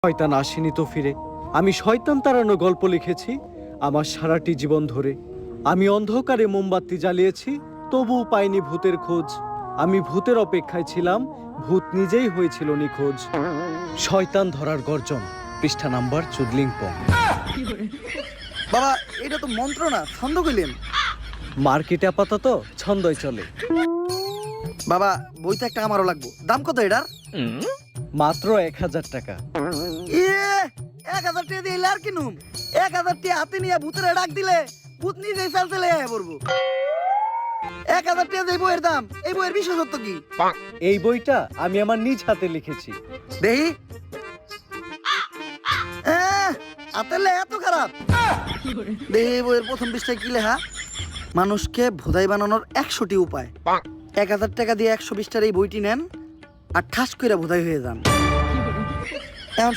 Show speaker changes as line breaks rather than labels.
শয়তান আসেনি তো ফিরে। আমি শয়তান তাড়ানো গল্প লিখেছি আমার সারাটি জীবন ধরে। আমি অন্ধকারে মোমবাতি জ্বালিয়েছি, তবুও পাইনি ভূতের খোঁজ। আমি ভূতের অপেক্ষায় ছিলাম, ভূত নিজেই হয়েছিল নিখোঁজ। শয়তান ধরার গর্জন, পৃষ্ঠা নাম্বার চুদলিংপং।
বাবা এটা তো মন্ত্র না, ছন্দ কইলেন।
মার্কেটে আপাতত ছন্দই চলে।
বাবা বইটা একটা আমারও লাগবো, দাম কত এটার?
মাত্র 1000 টাকা।
ইয়ে 1000 টাকা দিয়ে আর কিনুম? 1000 টাকা হাতে নিয়ে ভূতের ডাক দিলে ভূত নিজেই চাল চলে আয় পড়বো। 1000 টাকা দিয়ে বইয়ের দাম, এই বইয়ের বিশেষত্ব কি?
এই বইটা আমি আমার নিজ হাতে লিখেছি।
দেহি হাতের লেখা এত খারাপ? দেহি বইয়ের প্রথম পৃষ্ঠায় কি লেখা? মানুষকে ভোদাই বানানোর 100টি উপায়। 1000 টাকা দিয়ে 120টার এই বইটি নেন আর ঠাস কইরা ভোদাই হয়ে যান। এখন